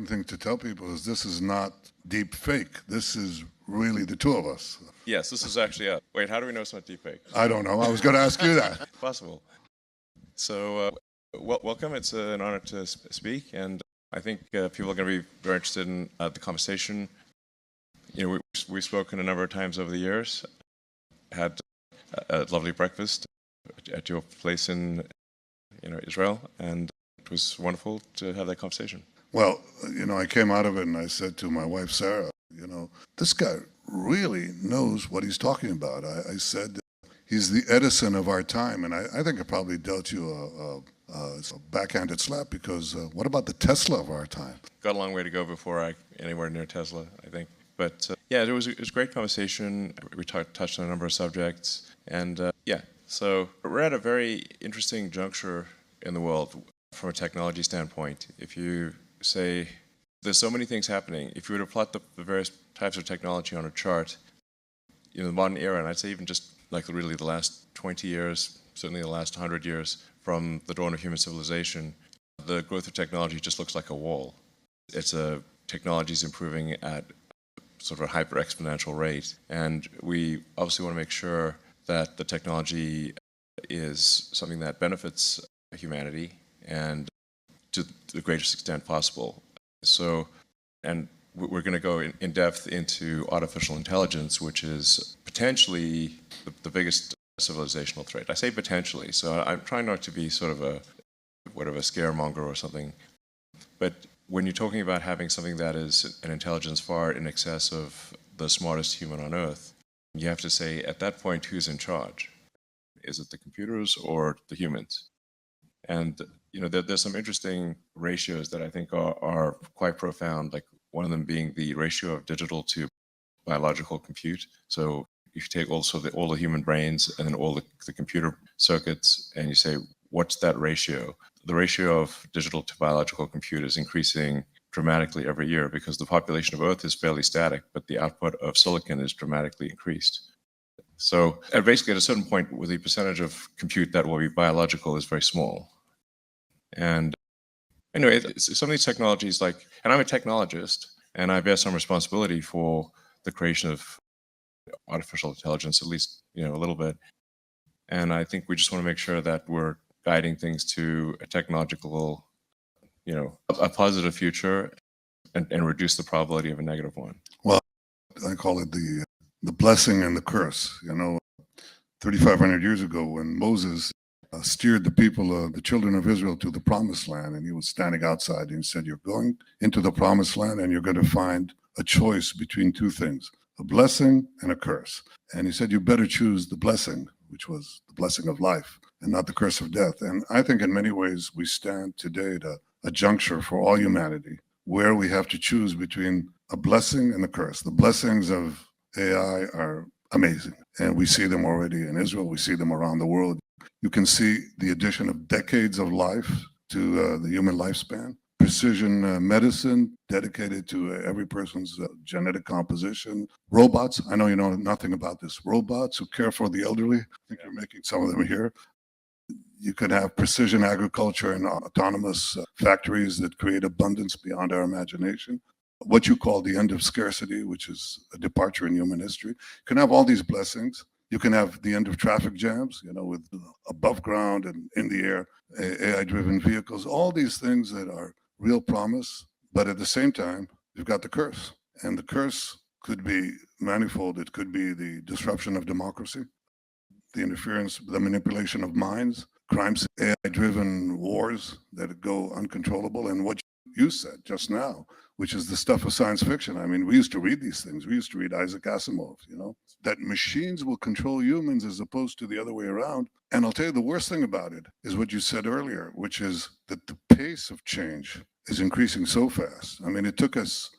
important thing to tell people is this is not deep fake. This is really the two of us. Yes, this is actually us. Wait, how do we know it's not deep fake? I don't know. I was going to ask you that. Possible. So, welcome. It's an honor to speak, and I think people are going to be very interested in the conversation. You know, we've spoken a number of times over the years. Had a lovely breakfast at your place in Israel, and it was wonderful to have that conversation. Well, I came out of it and I said to my wife, Sarah, this guy really knows what he's talking about. I said, he's the Edison of our time, and I think I probably dealt you a backhanded slap because what about the Tesla of our time? Got a long way to go before anywhere near Tesla, I think. But yeah, it was a great conversation. We touched on a number of subjects, and so we're at a very interesting juncture in the world from a technology standpoint. If you say there's so many things happening, if you were to plot the various types of technology on a chart, the modern era, and I'd say even just like really the last 20 years, certainly the last 100 years from the dawn of human civilization, the growth of technology just looks like a wall. Technology is improving at sort of a hyper-exponential rate, and we obviously want to make sure that the technology is something that benefits humanity and to the greatest extent possible. So, and we're going to go in depth into artificial intelligence, which is potentially the biggest civilizational threat. I say potentially, so I'm trying not to be sort of a scaremonger or something, but when you're talking about having something that is an intelligence far in excess of the smartest human on Earth, you have to say, at that point, who's in charge? Is it the computers or the humans? And there's some interesting ratios that I think are quite profound, like one of them being the ratio of digital to biological compute. So if you take also all the human brains and then all the computer circuits, and you say, what's that ratio? The ratio of digital to biological compute is increasing dramatically every year because the population of Earth is fairly static, but the output of silicon is dramatically increased. So basically at a certain point, with the percentage of compute that will be biological is very small. And anyway, some of these technologies, and I'm a technologist, and I bear some responsibility for the creation of artificial intelligence, at least, a little bit. And I think we just want to make sure that we're guiding things to a technological, a positive future and reduce the probability of a negative one. Well, I call it the blessing and the curse. 3,500 years ago when Moses steered the people, the children of Israel, to the promised land, and he was standing outside and he said, you're going into the promised land and you're going to find a choice between two things, a blessing and a curse. And he said, you better choose the blessing, which was the blessing of life, and not the curse of death. And I think in many ways we stand today at a juncture for all humanity where we have to choose between a blessing and a curse. The blessings of AI are amazing, and we see them already in Israel. We see them around the world. You can see the addition of decades of life to the human lifespan. Precision medicine dedicated to every person's genetic composition. Robots, I know you know nothing about this. Robots who care for the elderly. I think you're making some of them here. You could have precision agriculture and autonomous factories that create abundance beyond our imagination. What you call the end of scarcity, which is a departure in human history. You can have all these blessings. You can have the end of traffic jams, with above ground and in the air, AI-driven vehicles, all these things that are real promise. But at the same time, you've got the curse. And the curse could be manifold. It could be the disruption of democracy, the interference, the manipulation of minds, crimes, AI-driven wars that go uncontrollable, and what you said just now, which is the stuff of science fiction. I mean, we used to read these things. We used to read Isaac Asimov, that machines will control humans as opposed to the other way around. And I'll tell you, the worst thing about it is what you said earlier, which is that the pace of change is increasing so fast. I mean, it took us,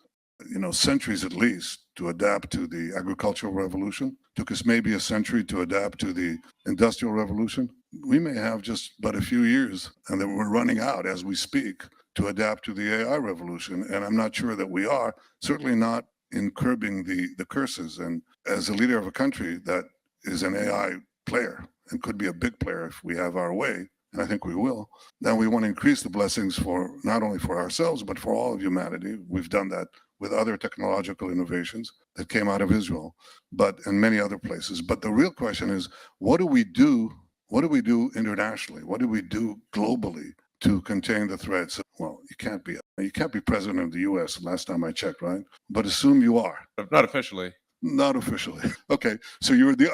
centuries at least to adapt to the agricultural revolution. It took us maybe a century to adapt to the industrial revolution. We may have just but a few years, and then we're running out as we speak to adapt to the AI revolution. And I'm not sure that we are, certainly not in curbing the curses. And as a leader of a country that is an AI player and could be a big player if we have our way, and I think we will, then we want to increase the blessings for not only for ourselves, but for all of humanity. We've done that with other technological innovations that came out of Israel, but in many other places. But the real question is, what do we do? What do we do internationally? What do we do globally to contain the threats? Well, you can't be president of the U.S. last time I checked, right? But assume you are. Not officially. Not officially. Okay, so you're the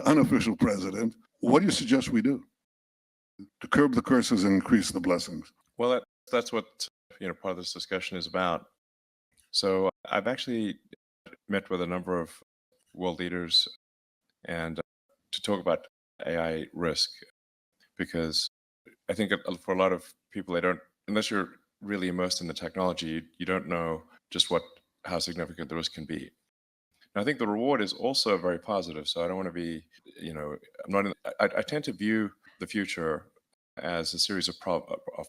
unofficial president. What do you suggest we do to curb the curses and increase the blessings? Well, that's what part of this discussion is about. So I've actually met with a number of world leaders and to talk about AI risk, because I think for a lot of people, they don't, unless you're really immersed in the technology, you don't know just how significant the risk can be. And I think the reward is also very positive. So I don't want to be, I'm not. I tend to view the future as a series of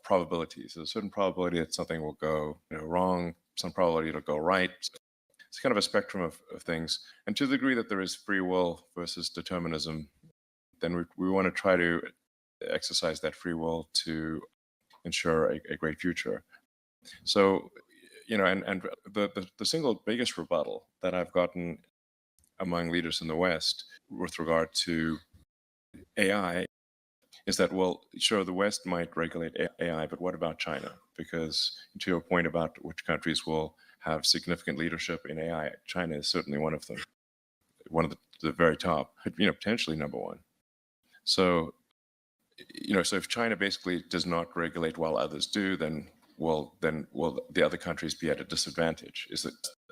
probabilities. There's a certain probability that something will go wrong, some probability it'll go right. It's kind of a spectrum of things. And to the degree that there is free will versus determinism, then we want to try to exercise that free will to ensure a great future. So, and the single biggest rebuttal that I've gotten among leaders in the West with regard to AI is that, well, sure, the West might regulate AI, but what about China? Because to your point about which countries will have significant leadership in AI, China is certainly one of them, one of the very top, potentially number one. So, so if China basically does not regulate while others do, then will the other countries be at a disadvantage?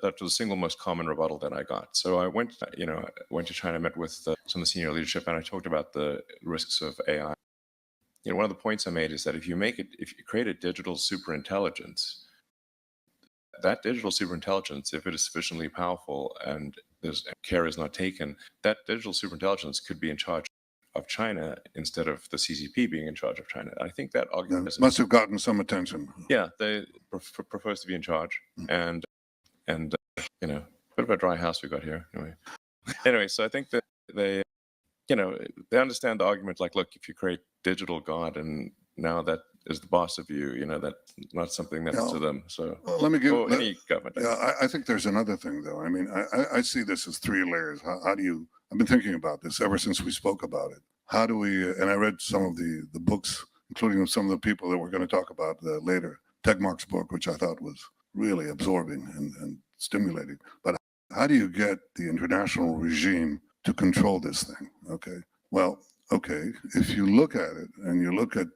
That was the single most common rebuttal that I got. So I went to China, met with some of the senior leadership, and I talked about the risks of AI. One of the points I made is that if you create a digital superintelligence, that digital superintelligence, if it is sufficiently powerful and care is not taken, that digital superintelligence could be in charge of China instead of the CCP being in charge of China. I think that argument must have gotten some attention. Yeah, they propose to be in charge, and bit of a dry house we got here. Anyway, so I think that they understand the argument. Like, look, if you create digital God and now that is the boss of you, that's not something that's to them. So let me give any government. Yeah, I think there's another thing though. I mean, I see this as three layers. How do you? I've been thinking about this ever since we spoke about it. How do we? And I read some of the books, including some of the people that we're going to talk about later. Tegmark's book, which I thought was really absorbing and stimulating. But how do you get the international regime to control this thing? Okay. Well, okay. If you look at it and you look at,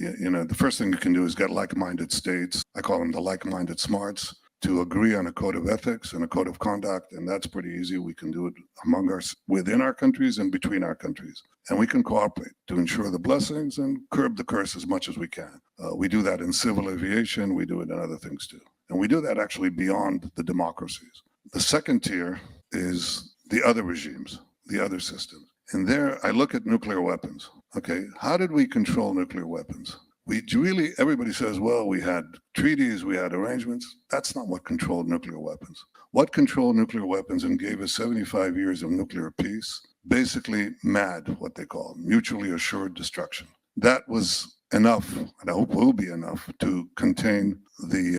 the first thing you can do is get like-minded states. I call them the like-minded smarts, to agree on a code of ethics and a code of conduct, and that's pretty easy. We can do it among us, within our countries and between our countries. And we can cooperate to ensure the blessings and curb the curse as much as we can. We do that in civil aviation, we do it in other things too. And we do that actually beyond the democracies. The second tier is the other regimes, the other systems. And there I look at nuclear weapons. Okay, how did we control nuclear weapons? Everybody says, well, we had treaties, we had arrangements. That's not what controlled nuclear weapons. What controlled nuclear weapons and gave us 75 years of nuclear peace? Basically MAD, what they call mutually assured destruction. That was enough, and I hope will be enough, to contain the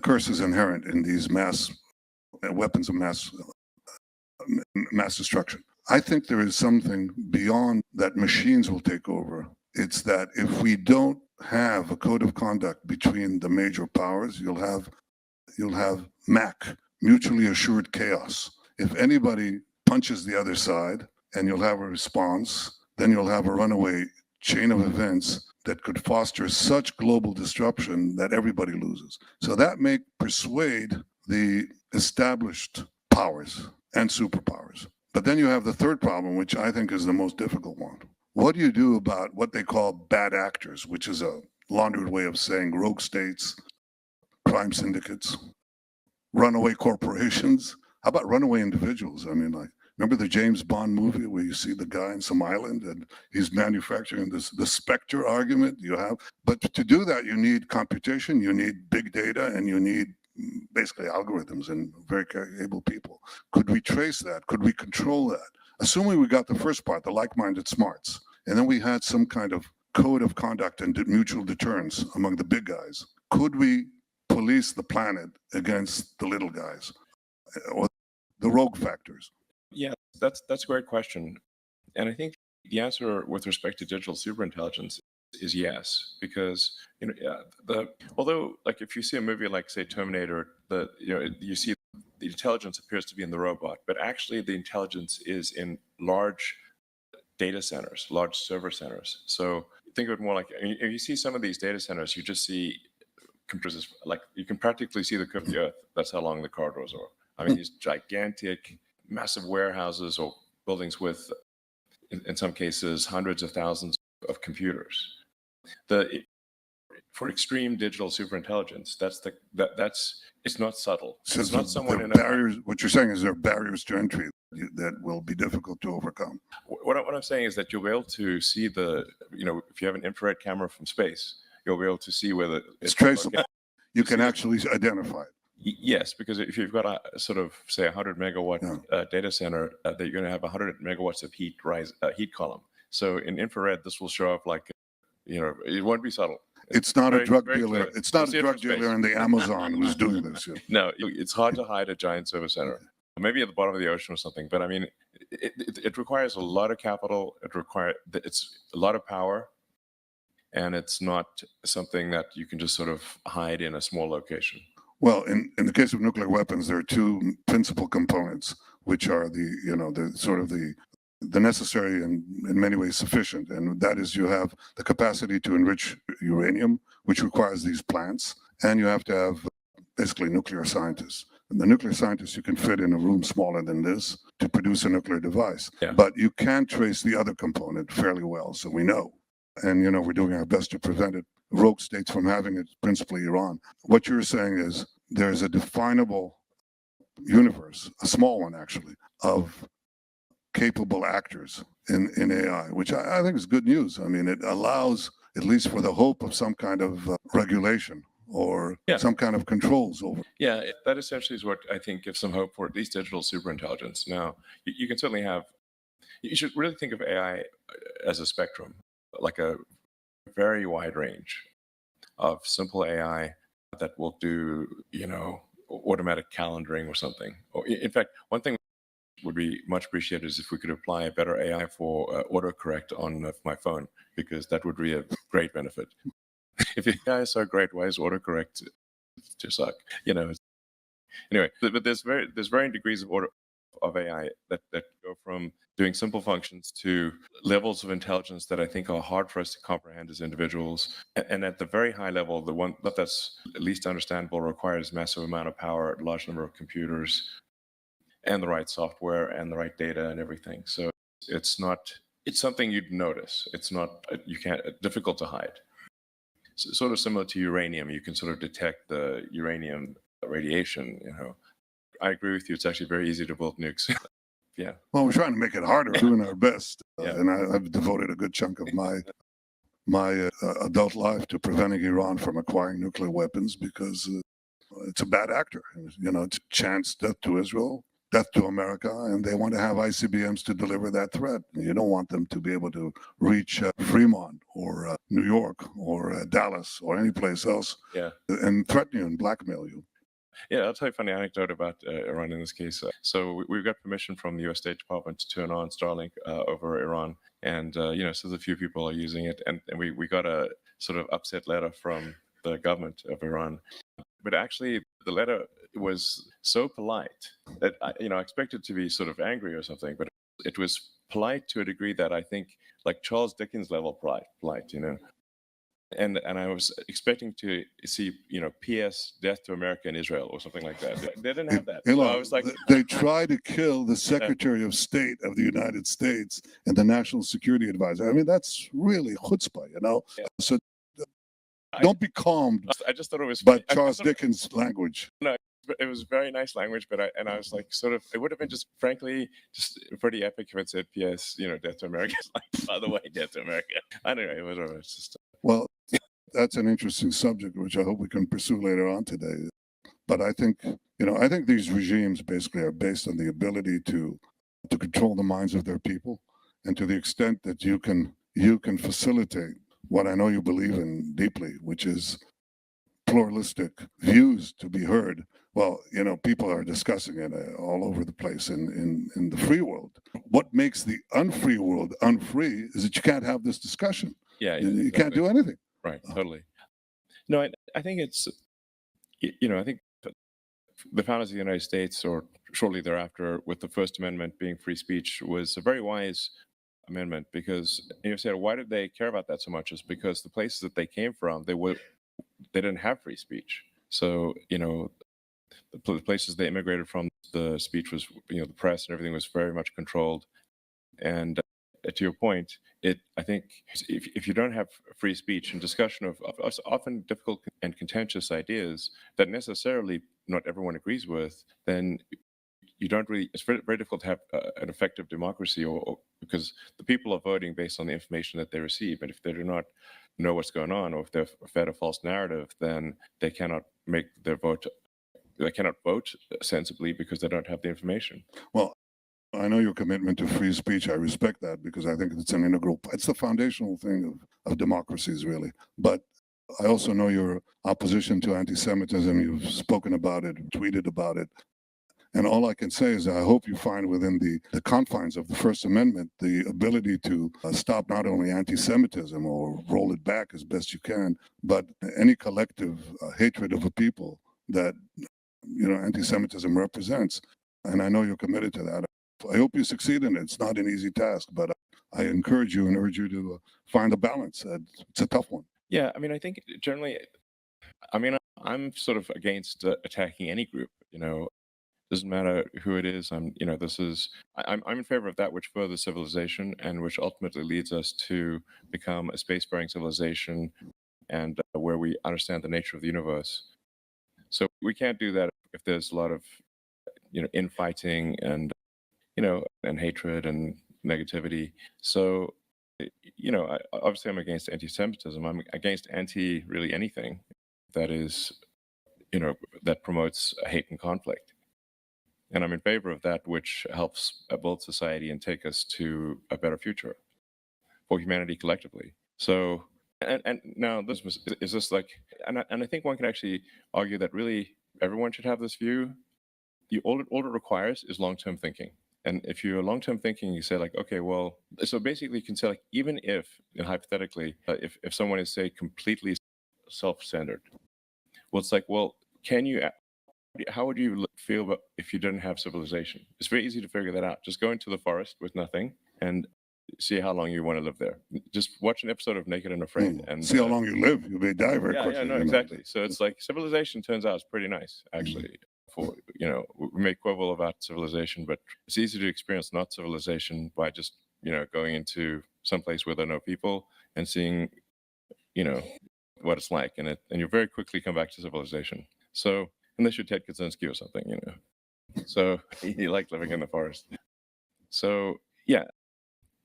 curses inherent in these weapons of mass destruction. I think there is something beyond that machines will take over. It's that if we don't have a code of conduct between the major powers, you'll have MAC, mutually assured chaos. If anybody punches the other side and you'll have a response, then you'll have a runaway chain of events that could foster such global disruption that everybody loses. So that may persuade the established powers and superpowers. But then you have the third problem, which I think is the most difficult one. What do you do about what they call bad actors, which is a laundered way of saying rogue states, crime syndicates, runaway corporations? How about runaway individuals? I mean, like, remember the James Bond movie where you see the guy in some island and he's manufacturing the Spectre argument you have? But to do that, you need computation, you need big data, and you need basically algorithms and very able people. Could we trace that? Could we control that? Assuming we got the first part, the like-minded smarts. and then we had some kind of code of conduct and mutual deterrence among the big guys, could we police the planet against the little guys or the rogue factors? Yeah, that's a great question. And I think the answer with respect to digital superintelligence is yes, because although like if you see a movie like say Terminator, you see the intelligence appears to be in the robot, but actually the intelligence is in large data centers, large server centers. So think of it more like if you see some of these data centers, you just see computers, like you can practically see the curve of the Earth. That's how long the corridors are. I mean, these gigantic, massive warehouses or buildings with, in some cases, hundreds of thousands of computers. For extreme digital superintelligence, it's not subtle. So it's not someone in barriers. What you're saying is there are barriers to entry that will be difficult to overcome. What I'm saying is that you'll be able to see if you have an infrared camera from space, you'll be able to see whether it's traceable. You can actually identify it. Yes, because if you've got a sort of say 100 megawatt data center, that you're going to have 100 megawatts of heat column. So in infrared, this will show up like, it won't be subtle. It's not a drug dealer. It's not a drug dealer in the Amazon who's doing this. No, it's hard to hide a giant service center. Maybe at the bottom of the ocean or something. But I mean, it requires a lot of capital. It's a lot of power, and it's not something that you can just sort of hide in a small location. Well, in the case of nuclear weapons, there are two principal components, which are the necessary and in many ways sufficient. And that is you have the capacity to enrich uranium, which requires these plants. And you have to have basically nuclear scientists. And the nuclear scientists you can fit in a room smaller than this to produce a nuclear device. Yeah. But you can trace the other component fairly well, so we know. And, we're doing our best to prevent it. Rogue states from having it, principally Iran. What you're saying is there's a definable universe, a small one actually, of capable actors in AI, which I think is good news. I mean, it allows, at least for the hope of some kind of regulation or some kind of controls over. Yeah, that essentially is what I think gives some hope for at least digital superintelligence. Now, you can certainly you should really think of AI as a spectrum, like a very wide range of simple AI that will do, automatic calendaring or something. Or in fact, one thing would be much appreciated is if we could apply a better AI for autocorrect on my phone, because that would be a great benefit. If the AI is so great, why is autocorrect to suck? Anyway, but there's varying degrees of AI that go from doing simple functions to levels of intelligence that I think are hard for us to comprehend as individuals. And at the very high level, the one that's least understandable requires massive amount of power, a large number of computers, and the right software and the right data and everything. So it's something you'd notice. It's not, difficult to hide. So sort of similar to uranium, you can sort of detect the uranium radiation, I agree with you. It's actually very easy to build nukes. Yeah. Well, we're trying to make it harder, doing our best. And I've devoted a good chunk of my adult life to preventing Iran from acquiring nuclear weapons because it's a bad actor. It's chance death to Israel, death to America, and they want to have ICBMs to deliver that threat. You don't want them to be able to reach Fremont or New York or Dallas or any place else and threaten you and blackmail you. Yeah, I'll tell you a funny anecdote about Iran in this case. So we've got permission from the U.S. State Department to turn on Starlink over Iran. And, so there's a few people are using it. And we got a sort of upset letter from the government of Iran. But actually, the letter was so polite that, I expected to be sort of angry or something. But it was polite to a degree that I think, like Charles Dickens level polite. And I was expecting to see, P.S. Death to America and Israel or something like that. They didn't have that. So I was like, they tried to kill the Secretary of State of the United States and the National Security Advisor. I mean, that's really chutzpah, Yeah. So don't be calmed. I just thought it was by Charles Dickens' language. No, it was very nice language, but I was like, sort of, it would have been just pretty epic if it said P.S. Death to America. Like, by the way, Death to America. Anyway, whatever. It's just. Well, that's an interesting subject, which I hope we can pursue later on today. But I think, I think these regimes basically are based on the ability to control the minds of their people. And to the extent that you can you can facilitate what I know you believe in deeply, which is pluralistic views to be heard. Well, people are discussing it all over the place in the free world. What makes the unfree world unfree is that you can't have this discussion. Yeah, You exactly. can't do anything. Right, totally. No, I think it's, I think the founders of the United States, or shortly thereafter, with the First Amendment being free speech, was a very wise amendment, because you said, why did they care about that so much? Is because the places that they came from, they didn't have free speech. So the places they immigrated from, the speech was, the press and everything was very much controlled. And to your point, I think if you don't have free speech and discussion of often difficult and contentious ideas that necessarily not everyone agrees with, then you don't really, it's very, very difficult to have an effective democracy, or because the people are voting based on the information that they receive. And if they do not know what's going on, or if they're fed a false narrative, then they cannot make their vote. They cannot vote sensibly because they don't have the information. Well, I know your commitment to free speech. I respect that, because I think it's it's the foundational thing of democracies, really. But I also know your opposition to anti-Semitism. You've spoken about it, tweeted about it. And all I can say is that I hope you find within the confines of the First Amendment the ability to stop not only anti-Semitism or roll it back as best you can, but any collective hatred of a people that anti-Semitism represents. And I know you're committed to that. I hope you succeed in it. It's not an easy task, but I encourage you and urge you to find a balance. It's a tough one. Yeah, I mean, I think generally, I'm sort of against attacking any group. Doesn't matter who it is. I'm in favor of that which furthers civilization and which ultimately leads us to become a spacefaring civilization, and where we understand the nature of the universe. So we can't do that if there's a lot of infighting and and hatred and negativity. So obviously I'm against anti-Semitism. I'm against really anything that is that promotes hate and conflict. And I'm in favor of that which helps build society and take us to a better future for humanity collectively. So, and now is this like, and I think one can actually argue that really everyone should have this view. All it requires is long-term thinking. And if you're long-term thinking, you say like, okay, well, so basically you can say like, even if, hypothetically, if someone is, say, completely self-centered, well, it's like, well, how would you feel about if you didn't have civilization? It's very easy to figure that out. Just go into the forest with nothing and see how long you want to live there. Just watch an episode of Naked and Afraid and see how long you live. You may die very quickly. Yeah, no, exactly. So it's like civilization turns out it's pretty nice, actually. For we may quibble about civilization, but it's easy to experience not civilization by just going into some place where there are no people and seeing what it's like, and you very quickly come back to civilization. So unless you're Ted Kaczynski or something, so you like living in the forest. So yeah,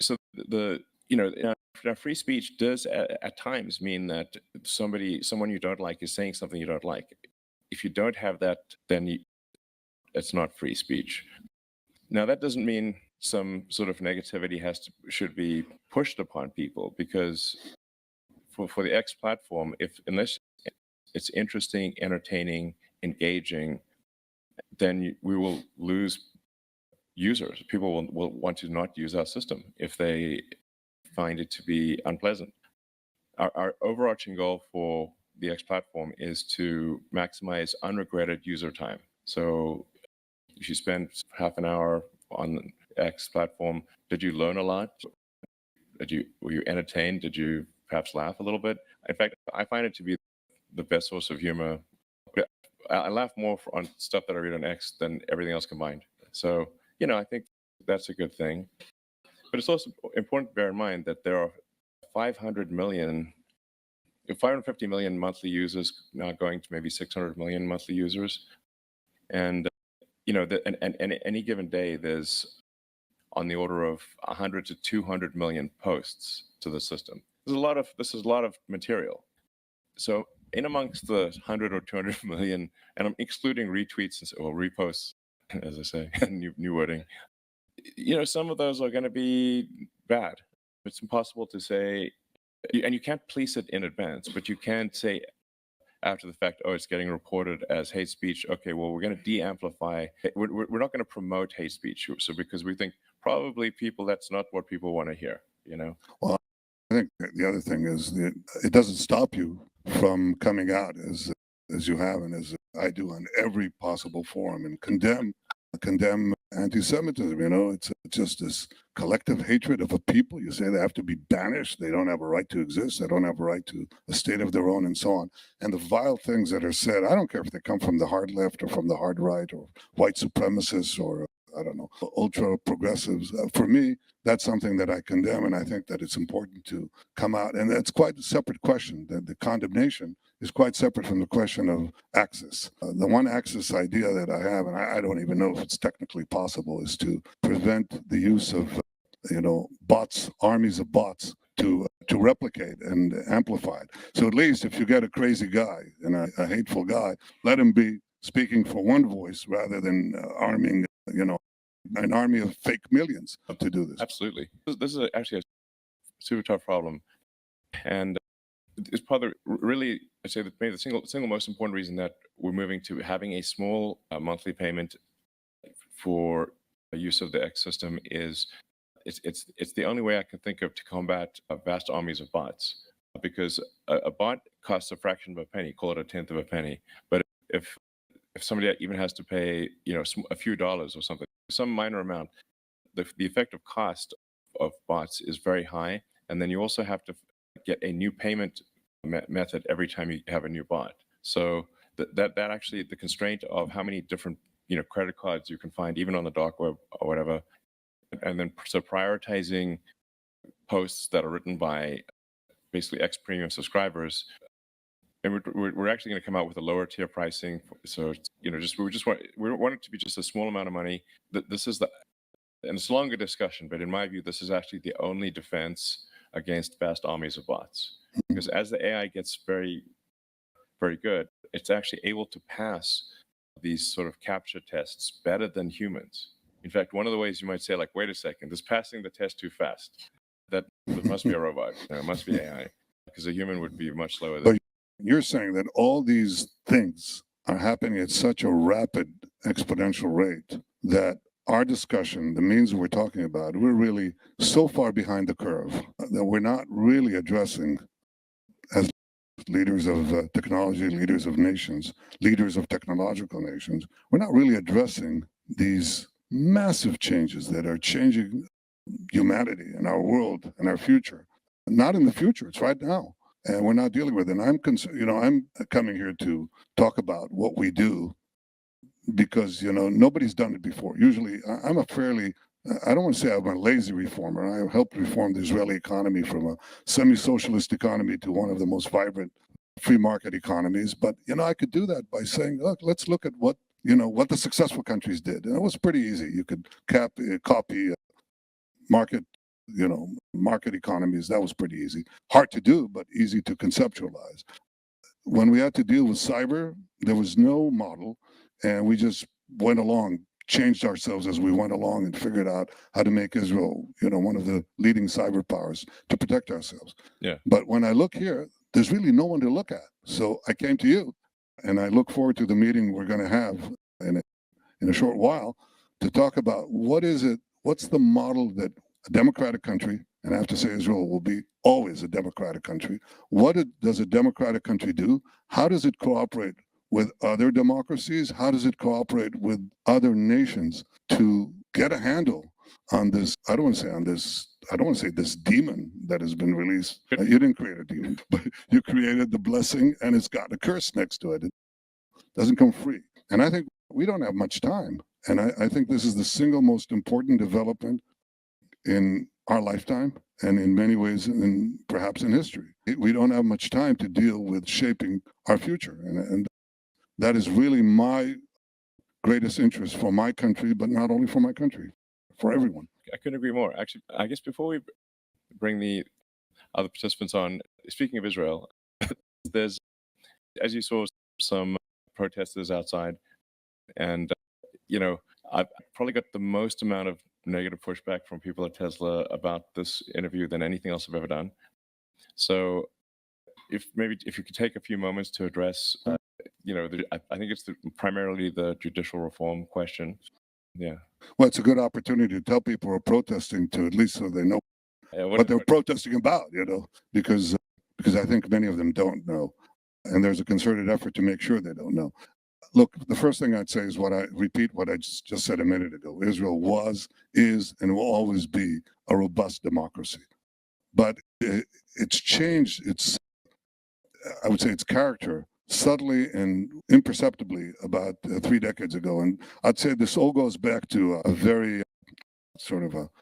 so now free speech does at times mean that someone you don't like is saying something you don't like. If you don't have that, then it's not free speech. Now that doesn't mean some sort of negativity should be pushed upon people, because for the X platform, unless it's interesting, entertaining, engaging, then we will lose users. People will want to not use our system if they find it to be unpleasant. Our overarching goal for the X platform is to maximize unregretted user time. So if you spend half an hour on the X platform, did you learn a lot? Were you entertained? Did you perhaps laugh a little bit? In fact, I find it to be the best source of humor. I laugh more on stuff that I read on X than everything else combined. So, I think that's a good thing. But it's also important to bear in mind that there are 550 million monthly users, now going to maybe 600 million monthly users. And, and any given day, there's on the order of 100 to 200 million posts to the system. This is a lot of material. So in amongst the 100 or 200 million, and I'm excluding retweets or reposts, as I say, new wording, some of those are going to be bad. It's impossible to say, and you can't police it in advance, but you can say after the fact, oh, it's getting reported as hate speech. Okay, well, we're going to de-amplify. We're not going to promote hate speech. So because we think probably that's not what people want to hear, you know? Well, I think the other thing is that it doesn't stop you from coming out as you have and as I do on every possible forum and condemn anti-Semitism. You know, it's just this collective hatred of a people. You say they have to be banished. They don't have a right to exist. They don't have a right to a state of their own and so on. And the vile things that are said, I don't care if they come from the hard left or from the hard right or white supremacists or I don't know, ultra progressives. For me, that's something that I condemn, and I think that it's important to come out. And that's quite a separate question. The condemnation is quite separate from the question of access. The one access idea that I have, and I don't even know if it's technically possible, is to prevent the use of, bots, armies of bots to replicate and amplify it. So at least if you get a crazy guy and a hateful guy, let him be speaking for one voice rather than arming, an army of fake millions to do this. Absolutely. This is actually a super tough problem. And it's probably really, I'd say that maybe the single most important reason that we're moving to having a small monthly payment for use of the X system is it's the only way I can think of to combat vast armies of bots. Because a bot costs a fraction of a penny, call it a tenth of a penny. But if somebody even has to pay, a few dollars or something, some minor amount, the effective cost of bots is very high. And then you also have to get a new payment method every time you have a new bot. So that actually, the constraint of how many different, credit cards you can find, even on the dark web or whatever, and then so prioritizing posts that are written by basically X premium subscribers. And we're actually going to come out with a lower tier pricing. So, we want it to be just a small amount of money. This is and it's a longer discussion, but in my view, this is actually the only defense against vast armies of bots. Because as the AI gets very, very good, it's actually able to pass these sort of capture tests better than humans. In fact, one of the ways you might say, like, wait a second, this passing the test too fast. That must be a robot. It must be AI. Because a human would be much slower than. You're saying that all these things are happening at such a rapid exponential rate that our discussion, the means we're talking about, we're really so far behind the curve that we're not really addressing, as leaders of technology, leaders of nations, leaders of technological nations, we're not really addressing these massive changes that are changing humanity and our world and our future. Not in the future, it's right now. And we're not dealing with it. And I'm concerned, I'm coming here to talk about what we do because, nobody's done it before. Usually, I'm I don't want to say I'm a lazy reformer. I helped reform the Israeli economy from a semi-socialist economy to one of the most vibrant free market economies. But, I could do that by saying, look, let's look at what the successful countries did. And it was pretty easy. You could copy market economies. That was pretty easy. Hard to do, but easy to conceptualize. When we had to deal with cyber, there was no model, and we just went along, changed ourselves as we went along, and figured out how to make Israel, one of the leading cyber powers to protect ourselves. Yeah. But when I look here, there's really no one to look at. So I came to you, and I look forward to the meeting we're going to have in a short while to talk about what's the model that a democratic country, and I have to say Israel will be always a democratic country. What does a democratic country do? How does it cooperate with other democracies? How does it cooperate with other nations to get a handle on this? I don't want to say this demon that has been released. You didn't create a demon, but you created the blessing, and it's got a curse next to it. It doesn't come free. And I think we don't have much time. And I think this is the single most important development in our lifetime, and in many ways, perhaps in history. We don't have much time to deal with shaping our future. And that is really my greatest interest for my country, but not only for my country, for everyone. I couldn't agree more. Actually, I guess before we bring the other participants on, speaking of Israel, there's, as you saw, some protesters outside. And, I've probably got the most amount of negative pushback from people at Tesla about this interview than anything else I've ever done. So if you could take a few moments to address, I think it's primarily the judicial reform question. Yeah. Well, it's a good opportunity to tell people who are protesting to at least so they know what they're protesting about, because I think many of them don't know. And there's a concerted effort to make sure they don't know. Look, the first thing I'd say is what I just said a minute ago. Israel was, is, and will always be a robust democracy. But it's changed I would say its character subtly and imperceptibly about 3 decades ago. And I'd say this all goes back to a very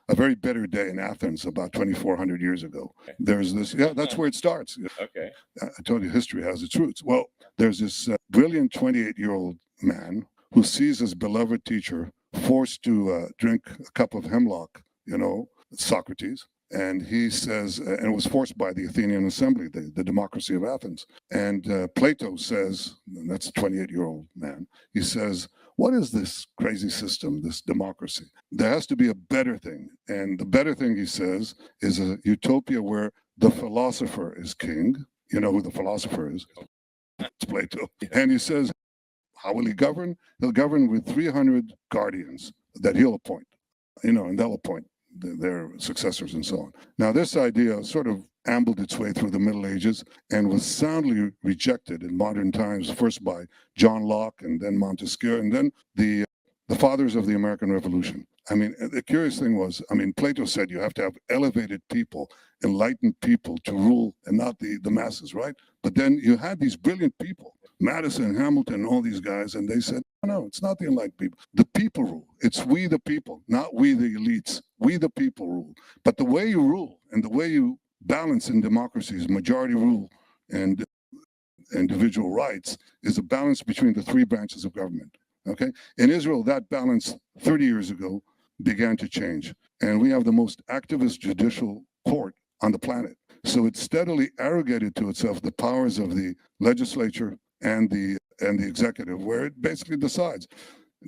a very bitter day in Athens about 2,400 years ago. There's this, that's where it starts. Okay. I told you history has its roots. Well, there's this brilliant 28-year-old man who sees his beloved teacher forced to drink a cup of hemlock, Socrates. And he says, and it was forced by the Athenian Assembly, the democracy of Athens. And Plato says, and that's a 28-year-old man, he says, what is this crazy system, this democracy? There has to be a better thing. And the better thing, he says, is a utopia where the philosopher is king. You know who the philosopher is? It's Plato. And he says, how will he govern? He'll govern with 300 guardians that he'll appoint, and they'll appoint their successors and so on. Now, this idea sort of ambled its way through the Middle Ages and was soundly rejected in modern times, first by John Locke and then Montesquieu, and then the fathers of the American Revolution. I mean, the curious thing was, Plato said you have to have elevated people, enlightened people to rule and not the masses, right? But then you had these brilliant people, Madison, Hamilton, all these guys, and they said, no, it's not the enlightened people. The people rule. It's we the people, not we the elites. We the people rule. But the way you rule and the way you balance in democracies, majority rule and individual rights, is a balance between the 3 branches of government. Okay? In Israel, that balance 30 years ago began to change. And we have the most activist judicial court on the planet. So it steadily arrogated to itself the powers of the legislature and the executive, where it basically decides.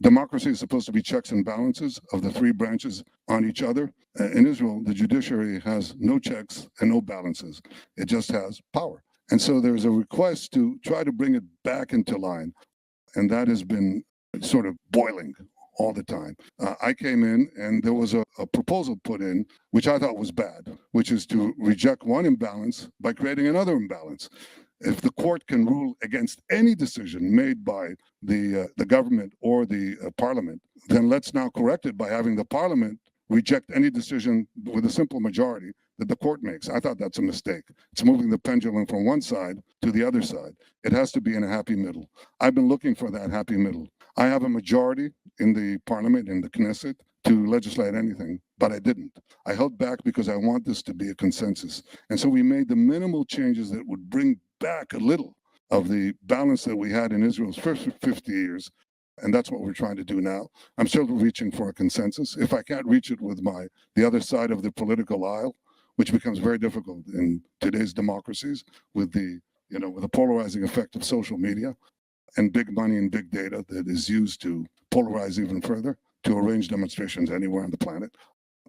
Democracy is supposed to be checks and balances of the 3 branches on each other. In Israel, the judiciary has no checks and no balances. It just has power. And so there's a request to try to bring it back into line. And that has been sort of boiling all the time. I came in and there was a proposal put in, which I thought was bad, which is to reject one imbalance by creating another imbalance. If the court can rule against any decision made by the government or the parliament, then let's now correct it by having the parliament reject any decision with a simple majority that the court makes. I thought that's a mistake. It's moving the pendulum from one side to the other side. It has to be in a happy middle. I've been looking for that happy middle. I have a majority in the parliament, in the Knesset, to legislate anything, but I didn't. I held back because I want this to be a consensus. And so we made the minimal changes that would bring back a little of the balance that we had in Israel's first 50 years. And that's what we're trying to do now. I'm still reaching for a consensus. If I can't reach it with the other side of the political aisle, which becomes very difficult in today's democracies with the polarizing effect of social media and big money and big data that is used to polarize even further, to arrange demonstrations anywhere on the planet,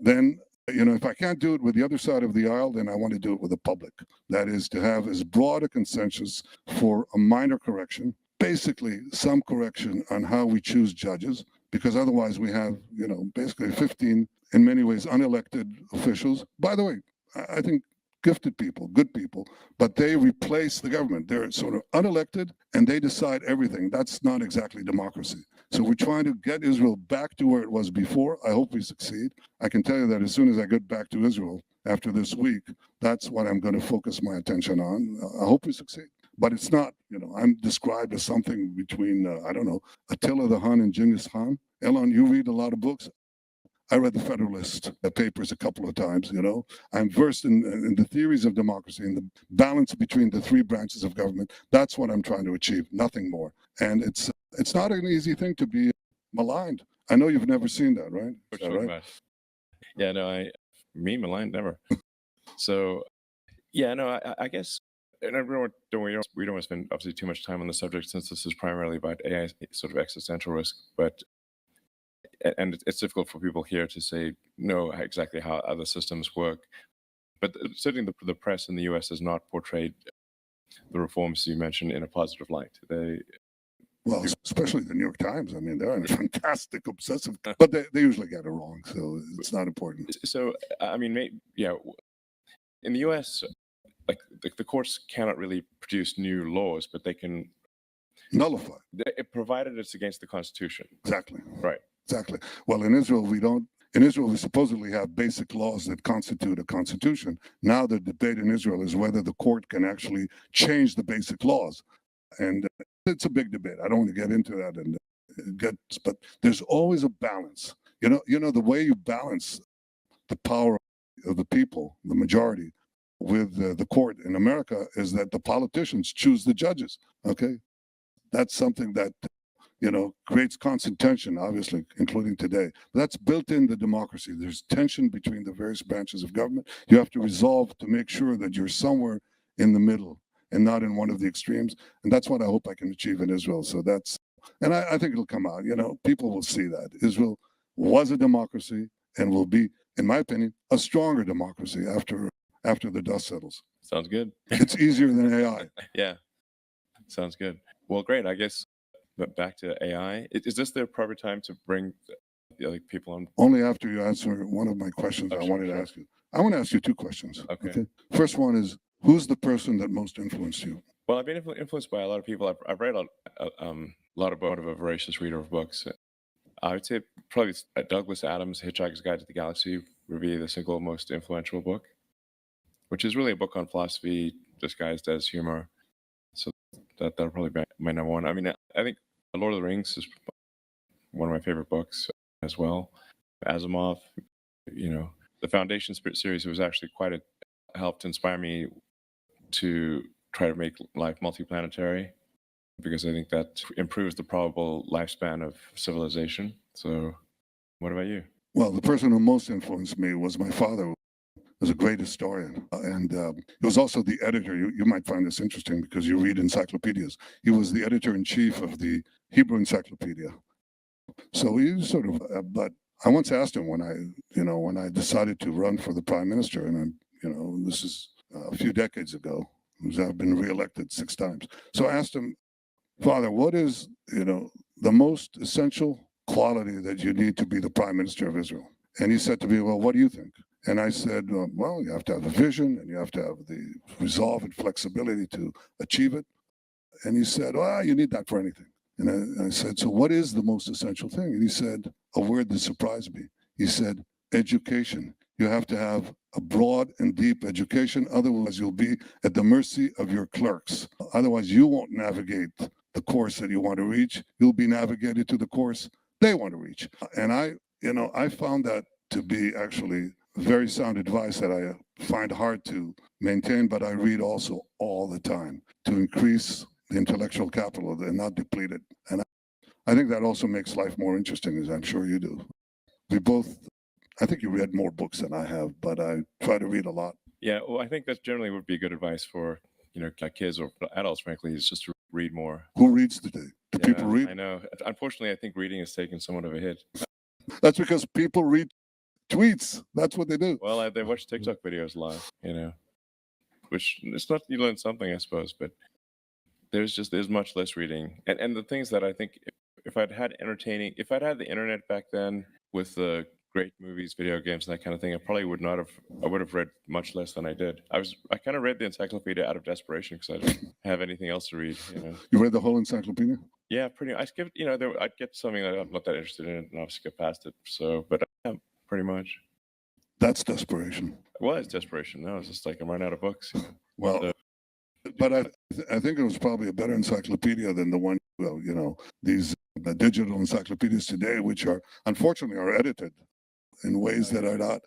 then if I can't do it with the other side of the aisle, then I want to do it with the public. That is to have as broad a consensus for a minor correction, basically some correction on how we choose judges, because otherwise we have, basically 15, in many ways, unelected officials. By the way, I think gifted people, good people, but they replace the government. They're sort of unelected and they decide everything. That's not exactly democracy. So we're trying to get Israel back to where it was before. I hope we succeed. I can tell you that as soon as I get back to Israel after this week, that's what I'm going to focus my attention on. I hope we succeed. But it's not, I'm described as something between, Attila the Hun and Genghis Khan. Elon, you read a lot of books. I read the Federalist papers a couple of times, I'm versed in the theories of democracy and the balance between the 3 branches of government. That's what I'm trying to achieve, nothing more. And it's not an easy thing to be maligned. I know you've never seen that, right? Is that right? Yeah, no, me maligned, never. So, yeah, no, I guess, and we don't want to spend obviously too much time on the subject since this is primarily about AI sort of existential risk, but and it's difficult for people here to say know exactly how other systems work. But certainly the press in the US has not portrayed the reforms you mentioned in a positive light. Well, especially the New York Times. I mean, they're a fantastic, obsessive, but they usually get it wrong, so it's not important. So, I mean, yeah, in the US, like the courts cannot really produce new laws, but they can Nullify. Provided it's against the Constitution. Exactly. Right. Exactly. Well, in Israel, we don't. In Israel, we supposedly have basic laws that constitute a constitution. Now, the debate in Israel is whether the court can actually change the basic laws, and it's a big debate. I don't want to get into that but there's always a balance. You know the way you balance the power of the people, the majority, with the court in America is that the politicians choose the judges. Okay, that's something that creates constant tension, obviously, including today. But that's built in the democracy. There's tension between the various branches of government. You have to resolve to make sure that you're somewhere in the middle and not in one of the extremes. And that's what I hope I can achieve in Israel. So and I think it'll come out. People will see that Israel was a democracy and will be, in my opinion, a stronger democracy after the dust settles. Sounds good. It's easier than AI. Yeah, sounds good. Well, great. I guess back to AI. Is this the appropriate time to bring people on? Only after you answer one of my questions I wanted to ask you. I want to ask you two questions. Okay. First one is, who's the person that most influenced you? Well, I've been influenced by a lot of people. I've read a lot of a voracious reader of books. I would say probably Douglas Adams' Hitchhiker's Guide to the Galaxy would be the single most influential book, which is really a book on philosophy disguised as humor. So that'll probably be my number one. I mean, I think Lord of the Rings is one of my favorite books as well. Asimov, the Foundation series was actually helped inspire me to try to make life multi-planetary, because I think that improves the probable lifespan of civilization. So what about you? Well, the person who most influenced me was my father, who was a great historian. And he was also the editor. You might find this interesting because you read encyclopedias. He was the editor-in-chief of the Hebrew Encyclopedia. So he sort of, but I once asked him when I decided to run for the prime minister, and this is a few decades ago, because I've been reelected 6 times. So I asked him, Father, what is, the most essential quality that you need to be the prime minister of Israel? And he said to me, well, what do you think? And I said, well, you have to have a vision, and you have to have the resolve and flexibility to achieve it. And he said, well, you need that for anything. And I said, so what is the most essential thing? And he said a word that surprised me. He said, education. You have to have a broad and deep education. Otherwise, you'll be at the mercy of your clerks. Otherwise, you won't navigate the course that you want to reach. You'll be navigated to the course they want to reach. And I found that to be actually very sound advice that I find hard to maintain, but I read also all the time to increase the intellectual capital and not deplete it. And I think that also makes life more interesting, as I'm sure you do. I think you read more books than I have, but I try to read a lot. Yeah, well, I think that generally would be good advice for, kids or adults, frankly, is just to read more. Who reads today? Do people read? I know. Unfortunately, I think reading has taken somewhat of a hit. That's because people read tweets. That's what they do. Well, they watch TikTok videos live, which it's not, you learn something, I suppose, but there's much less reading. And the things that I think if I'd had the internet back then with the great movies, video games, and that kind of thing, I would have read much less than I did. I kind of read the encyclopedia out of desperation because I didn't have anything else to read. You read the whole encyclopedia? Yeah, pretty. I skipped. I'd get something that I'm not that interested in, and I'll skip past it. So, but yeah, pretty much. That's desperation. It was desperation. No, it's just like I'm running out of books. Well, but I think it was probably a better encyclopedia than the one. These digital encyclopedias today, which are unfortunately edited in ways that are not,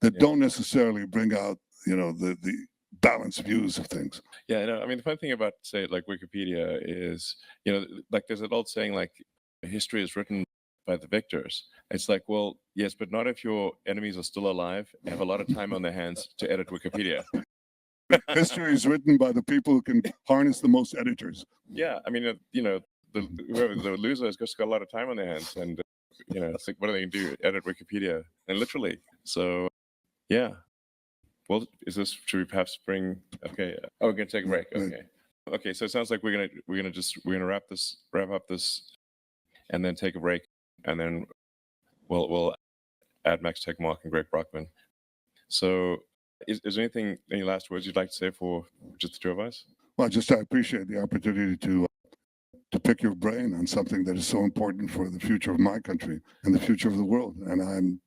that don't necessarily bring out, the balanced views of things. Yeah, I mean, the fun thing about, say, like Wikipedia is, like there's an old saying, like, history is written by the victors. It's like, well, yes, but not if your enemies are still alive and have a lot of time on their hands to edit Wikipedia. History is written by the people who can harness the most editors. Yeah, I mean, the loser has just got a lot of time on their hands, and it's like, what are they going to do? Edit Wikipedia? And literally. So, yeah. Well, should we perhaps bring, okay. Oh, we're going to take a break. Okay. Okay. So it sounds like we're going to wrap up this and then take a break. And then we'll add Max Tegmark and Greg Brockman. So is there any last words you'd like to say for just the two of us? Well, I appreciate the opportunity to pick your brain on something that is so important for the future of my country and the future of the world. And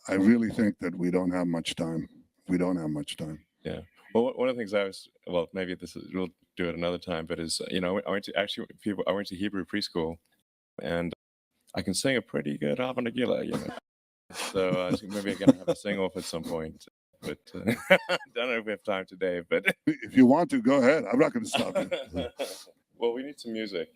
I really think that we don't have much time. We don't have much time. Yeah. Well, one of the things maybe we'll do it another time, but I went to Hebrew preschool, and I can sing a pretty good Hava Nagila, So maybe I'm going to have a sing-off at some point. But I don't know if we have time today, but if you want to, go ahead. I'm not going to stop you. Well, we need some music.